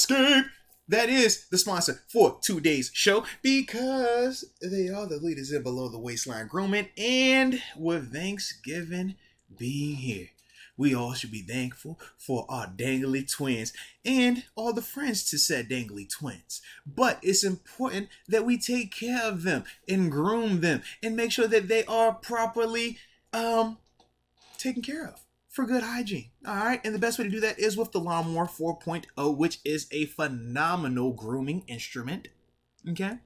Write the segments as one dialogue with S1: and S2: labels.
S1: Manscaped. That is the sponsor for today's show because they are the leaders in below the waistline grooming. And with Thanksgiving being here, we all should be thankful for our dangly twins and all the friends to said dangly twins. But it's important that we take care of them and groom them and make sure that they are properly taken care of for good hygiene. All right. And the best way to do that is with the Lawnmower 4.0, which is a phenomenal grooming instrument. Okay.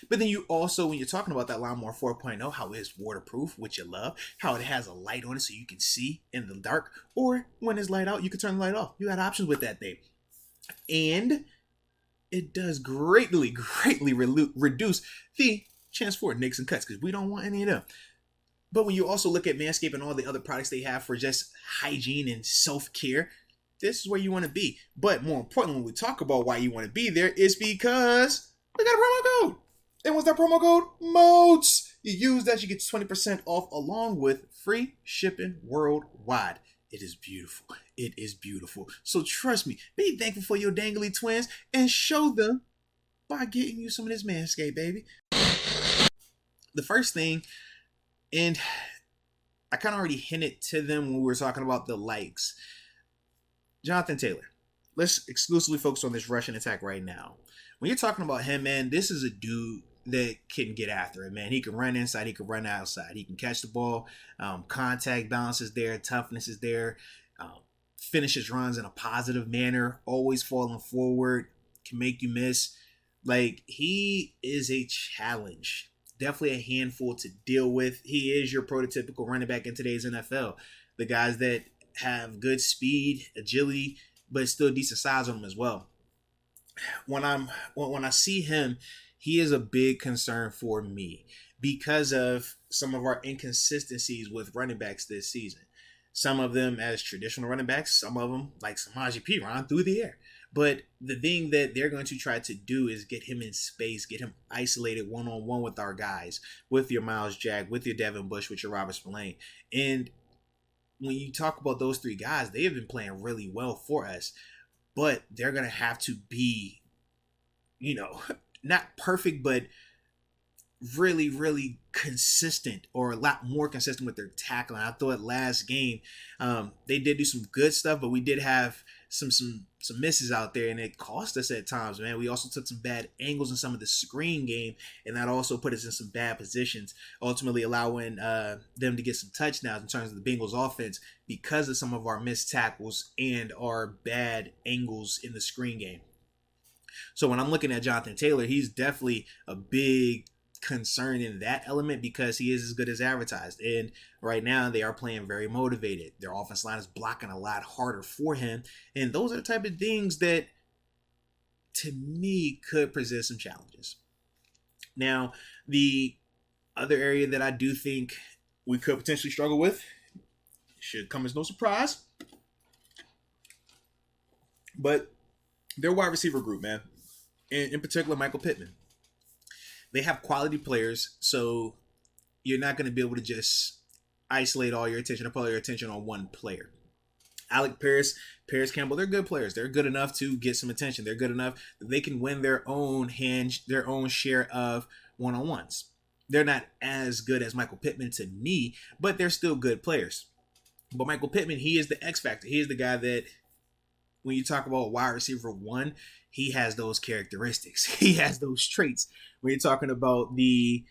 S1: But then you also, when you're talking about that Lawnmower 4.0, how it's waterproof, which you love, how it has a light on it so you can see in the dark, or when it's light out, you can turn the light off. You got options with that thing. And it does greatly reduce the chance for nicks and cuts because we don't want any of them. But when you also look at Manscaped and all the other products they have for just hygiene and self-care, this is where you want to be. But more importantly, when we talk about why you want to be there, is because we got a promo code. And what's that promo code? MOATS. You use that, you get 20% off along with free shipping worldwide. It is beautiful. It is beautiful. So trust me, be thankful for your dangly twins and show them by getting you some of this Manscaped, baby. The first thing, and I kind of already hinted to them when we were talking about the likes. Jonathan Taylor. Let's exclusively focus on this rushing attack right now. When you're talking about him, man, this is a dude that can get after it, man. He can run inside. He can run outside. He can catch the ball. Contact balance is there. Toughness is there. Finishes runs in a positive manner. Always falling forward. Can make you miss. Like, he is a challenge. Definitely a handful to deal with. He is your prototypical running back in today's NFL. The guys that have good speed, agility, but still decent size on them as well. When I see him, he is a big concern for me because of some of our inconsistencies with running backs this season. Some of them as traditional running backs, some of them like Samaje Perine through the air. But the thing that they're going to try to do is get him in space, get him isolated one-on-one with our guys, with your Myles Jack, with your Devin Bush, with your Robert Spillane. And when you talk about those three guys, they have been playing really well for us. But they're going to have to be, not perfect, but really, really consistent, or a lot more consistent with their tackling. I thought last game they did do some good stuff, but we did have some misses out there, and it cost us at times, man. We also took some bad angles in some of the screen game, and that also put us in some bad positions, ultimately allowing them to get some touchdowns in terms of the Bengals offense because of some of our missed tackles and our bad angles in the screen game. So when I'm looking at Jonathan Taylor, he's definitely a big concern in that element because he is as good as advertised. And right now they are playing very motivated. Their offense line is blocking a lot harder for him. And those are the type of things that, to me, could present some challenges. Now, the other area that I do think we could potentially struggle with, should come as no surprise, but their wide receiver group, man. In particular, Michael Pittman. They have quality players, so you're not going to be able to just isolate all your attention or put all your attention on one player. Alec Paris Campbell, they're good players. They're good enough to get some attention. They're good enough that they can win their own share of one-on-ones. They're not as good as Michael Pittman to me, but they're still good players. But Michael Pittman, he is the X factor. He is the guy that, when you talk about wide receiver one, he has those characteristics. He has those traits. When you're talking about the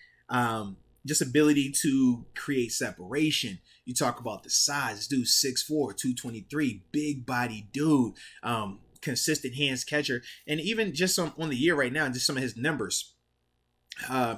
S1: just ability to create separation, you talk about the size. This dude's 6'4", 223, big body dude, consistent hands catcher. And even just on the year right now, just some of his numbers,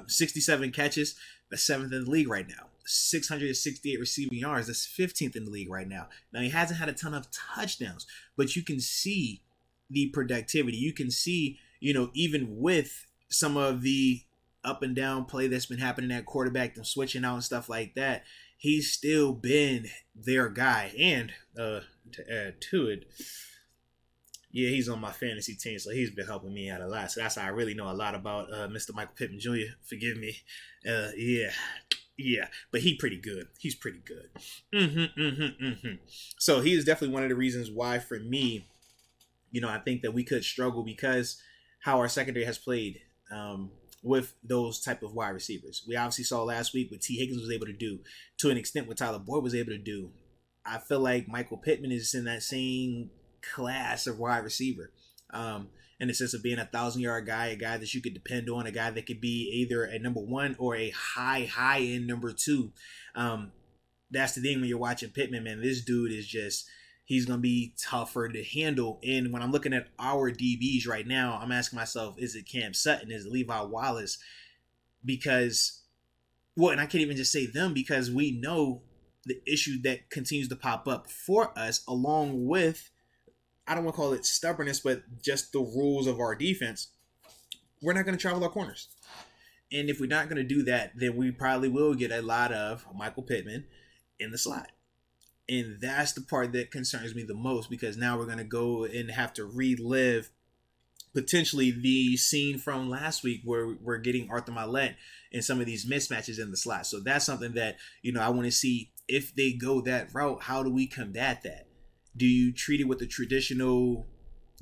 S1: 67 catches, the 7th in the league right now. 668 receiving yards, that's 15th in the league right now. Now, he hasn't had a ton of touchdowns, but you can see the productivity. You can see, even with some of the up and down play that's been happening at quarterback, them switching out and stuff like that, he's still been their guy. And to add to it, yeah, he's on my fantasy team, so he's been helping me out a lot. So that's how I really know a lot about Mr. Michael Pittman Jr. Forgive me. Yeah, but he's pretty good. He's pretty good. So he is definitely one of the reasons why, for me, I think that we could struggle because how our secondary has played with those type of wide receivers. We obviously saw last week what T. Higgins was able to do, to an extent what Tyler Boyd was able to do. I feel like Michael Pittman is in that same class of wide receiver. In the sense of being 1,000-yard guy, a guy that you could depend on, a guy that could be either a number one or a high end number two. That's the thing when you're watching Pittman, man. This dude is just, he's going to be tougher to handle. And when I'm looking at our DBs right now, I'm asking myself, is it Cam Sutton? Is it Levi Wallace? Because, well, and I can't even just say them because we know the issue that continues to pop up for us, along with, I don't want to call it stubbornness, but just the rules of our defense. We're not going to travel our corners. And if we're not going to do that, then we probably will get a lot of Michael Pittman in the slot. And that's the part that concerns me the most, because now we're going to go and have to relive potentially the scene from last week where we're getting Arthur Mallette and some of these mismatches in the slot. So that's something that, I want to see if they go that route. How do we combat that? Do you treat it with a traditional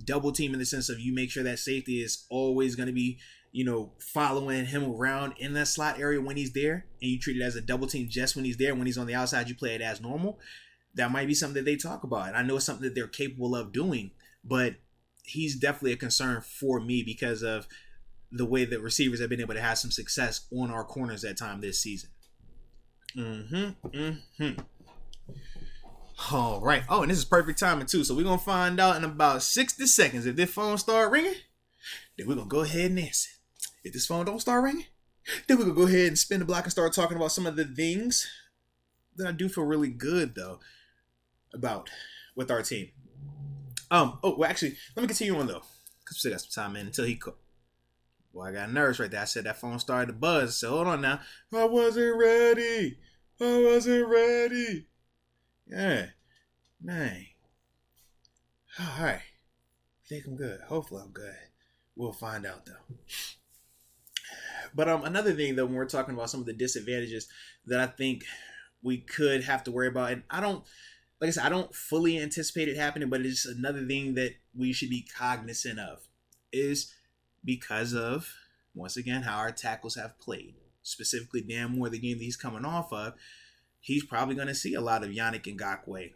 S1: double team in the sense of you make sure that safety is always going to be, following him around in that slot area when he's there, and you treat it as a double team just when he's there? When he's on the outside, you play it as normal. That might be something that they talk about. And I know it's something that they're capable of doing, but he's definitely a concern for me because of the way that receivers have been able to have some success on our corners at time this season. All right. Oh, and this is perfect timing too. So we're going to find out in about 60 seconds. If this phone start ringing, then we're going to go ahead and answer. If this phone don't start ringing, then we're going to go ahead and spin the block and start talking about some of the things that I do feel really good though about with our team. Actually, let me continue on though, because we still got some time, man, until he cooked. Well, I got nervous right there. I said that phone started to buzz. So hold on now. I wasn't ready. Yeah. Man. All right. I think I'm good. Hopefully I'm good. We'll find out though. But another thing though, when we're talking about some of the disadvantages that I think we could have to worry about, and I don't fully anticipate it happening, but it's just another thing that we should be cognizant of, is because of, once again, how our tackles have played. Specifically, Dan Moore, the game that he's coming off of, he's probably going to see a lot of Yannick Ngakoue.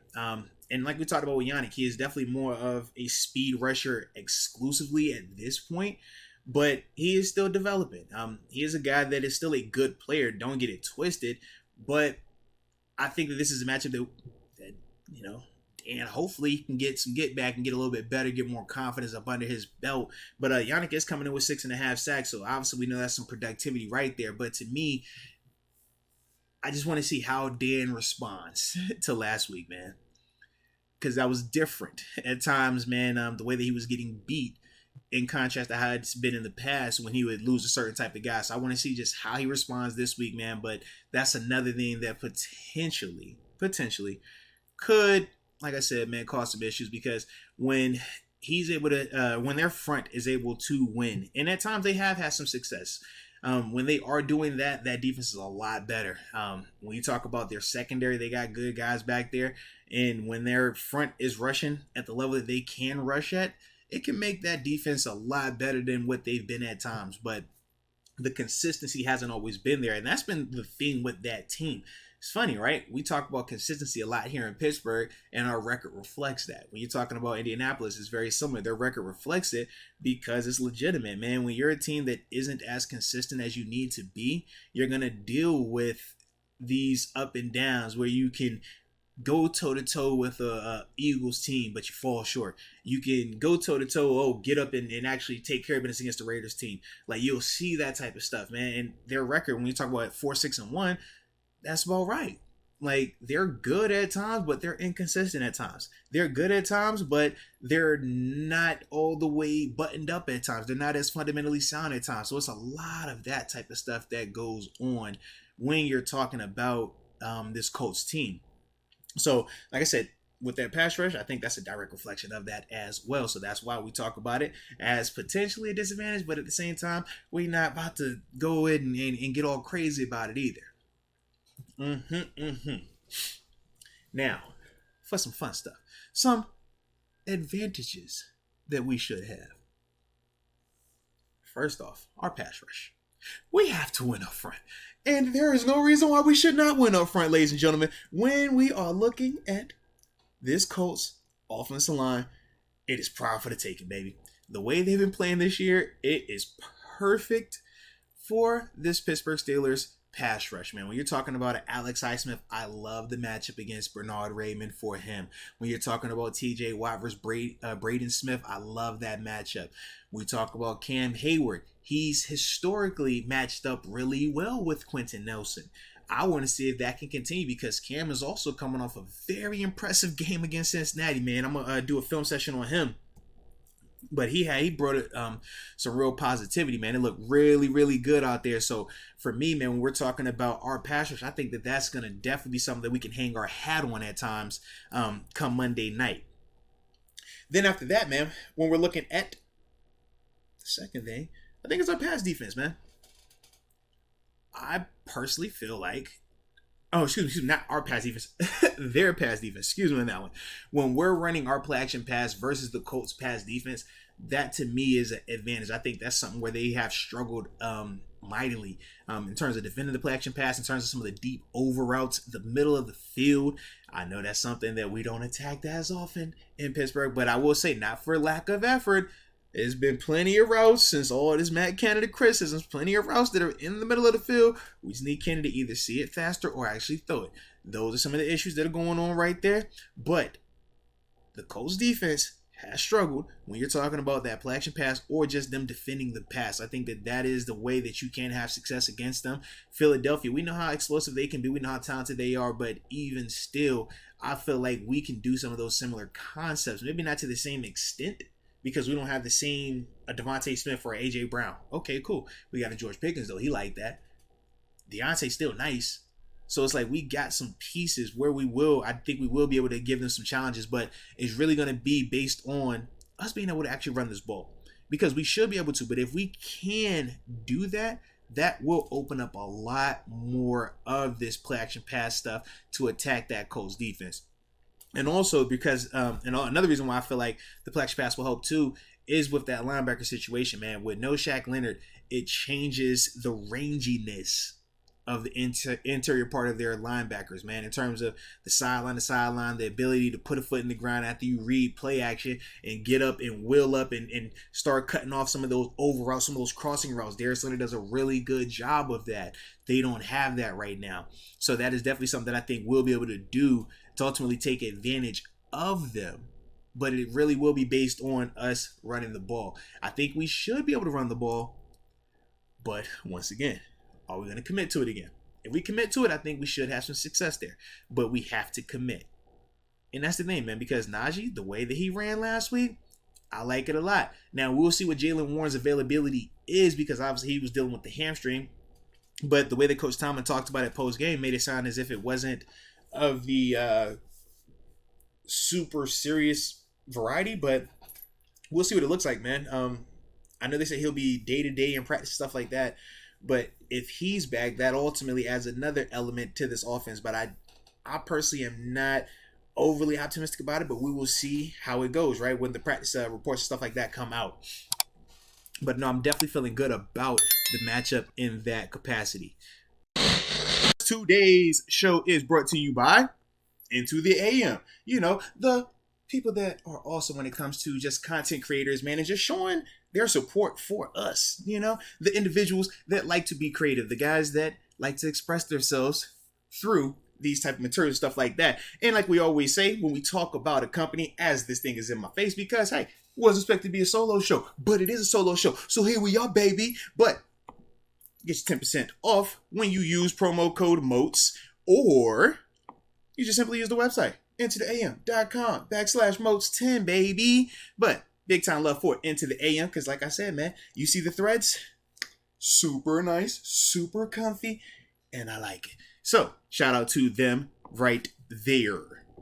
S1: And like we talked about with Yannick, he is definitely more of a speed rusher exclusively at this point, but he is still developing. He is a guy that is still a good player. Don't get it twisted, but I think that this is a matchup that Dan hopefully can get some get back and get a little bit better, get more confidence up under his belt. But Yannick is coming in with 6.5 sacks, so obviously we know that's some productivity right there. But to me, I just want to see how Dan responds to last week, man, because that was different at times, man. The way that he was getting beat, in contrast to how it's been in the past when he would lose a certain type of guy. So I want to see just how he responds this week, man. But that's another thing that potentially could, like I said, man, cause some issues, because when he's able to, when their front is able to win, and at times they have had some success, when they are doing that, that defense is a lot better. When you talk about their secondary, they got good guys back there, and when their front is rushing at the level that they can rush at, it can make that defense a lot better than what they've been at times. But the consistency hasn't always been there, and that's been the thing with that team. It's funny, right? We talk about consistency a lot here in Pittsburgh, and our record reflects that. When you're talking about Indianapolis, it's very similar. Their record reflects it because it's legitimate, man. When you're a team that isn't as consistent as you need to be, you're going to deal with these up and downs where you can go toe-to-toe with a Eagles team, but you fall short. You can go toe-to-toe, get up and actually take care of business against the Raiders team. Like, you'll see that type of stuff, man. And their record, when you talk about 4-6-1, that's about right. Like, they're good at times, but they're inconsistent at times. They're good at times, but they're not all the way buttoned up at times. They're not as fundamentally sound at times. So it's a lot of that type of stuff that goes on when you're talking about this Colts team. So, like I said, with that pass rush, I think that's a direct reflection of that as well. So that's why we talk about it as potentially a disadvantage, but at the same time, we're not about to go in and get all crazy about it either. Now, for some fun stuff, some advantages that we should have. First off, our pass rush. We have to win up front. And there is no reason why we should not win up front, ladies and gentlemen. When we are looking at this Colts offensive line, it is prime for the taking, baby. The way they've been playing this year, it is perfect for this Pittsburgh Steelers pass rush, man. When you're talking about Alex Highsmith, I love the matchup against Bernard Raymond for him. When you're talking about TJ Watt versus Braden Smith, I love that matchup. We talk about Cam Hayward. He's historically matched up really well with Quentin Nelson. I want to see if that can continue because Cam is also coming off a very impressive game against Cincinnati, man. I'm going to do a film session on him. But he brought it some real positivity, man. It looked really, really good out there. So for me, man, when we're talking about our pass rush, I think that that's going to definitely be something that we can hang our hat on at times come Monday night. Then after that, man, when we're looking at the second thing, I think it's our pass defense, man. I personally feel like, excuse me, not our pass defense, their pass defense, excuse me on that one. When we're running our play action pass versus the Colts pass defense, that to me is an advantage. I think that's something where they have struggled mightily in terms of defending the play action pass, in terms of some of the deep over routes, the middle of the field. I know that's something that we don't attack as often in Pittsburgh, but I will say not for lack of effort. There's been plenty of routes since all this Matt Canada criticisms, plenty of routes that are in the middle of the field. We just need Canada to either see it faster or actually throw it. Those are some of the issues that are going on right there. But the Colts defense has struggled when you're talking about that play action pass or just them defending the pass. I think that that is the way that you can have success against them. Philadelphia, we know how explosive they can be. We know how talented they are. But even still, I feel like we can do some of those similar concepts. Maybe not to the same extent, because we don't have the same Devontae Smith or A.J. Brown. Okay, cool. We got a George Pickens, though. He like that. Deontay's still nice. So it's like we got some pieces where I think we will be able to give them some challenges, but it's really going to be based on us being able to actually run this ball. Because we should be able to, but if we can do that, that will open up a lot more of this play action pass stuff to attack that Colts defense. And also because, another reason why I feel like the play action pass will help too is with that linebacker situation, man. With no Shaq Leonard, it changes the ranginess of the interior part of their linebackers, man, in terms of the sideline to sideline, the ability to put a foot in the ground after you read play action and get up and wheel up and start cutting off some of those over routes, some of those crossing routes. Darius Leonard does a really good job of that. They don't have that right now. So that is definitely something that I think we'll be able to do to ultimately take advantage of them. But it really will be based on us running the ball. I think we should be able to run the ball. But once again, are we going to commit to it again? If we commit to it, I think we should have some success there. But we have to commit. And that's the thing, man, because Najee, the way that he ran last week, I like it a lot. Now, we'll see what Jaylen Warren's availability is, because obviously he was dealing with the hamstring. But the way that Coach Tomlin talked about it post-game made it sound as if it wasn't of the super serious variety. But we'll see what it looks like, man. I know they say he'll be day-to-day in practice, stuff like that. But if he's back, that ultimately adds another element to this offense. But I personally am not overly optimistic about it, but we will see how it goes, right, when the practice reports and stuff like that come out. But no, I'm definitely feeling good about the matchup in that capacity. Today's show is brought to you by Into the AM. You know, the people that are awesome when it comes to just content creators, man, and just showing their support for us, you know, the individuals that like to be creative, the guys that like to express themselves through these type of materials, stuff like that. And like we always say, when we talk about a company, as this thing is in my face, because, hey, it wasn't expected to be a solo show, but it is a solo show. So here we are, baby. But get you 10% off when you use promo code MOATS, or you just simply use the website, intotheam.com/MOATS10, baby. But big time love for Into the AM, because like I said, man, you see the threads? Super nice, super comfy, and I like it. So, shout out to them right there.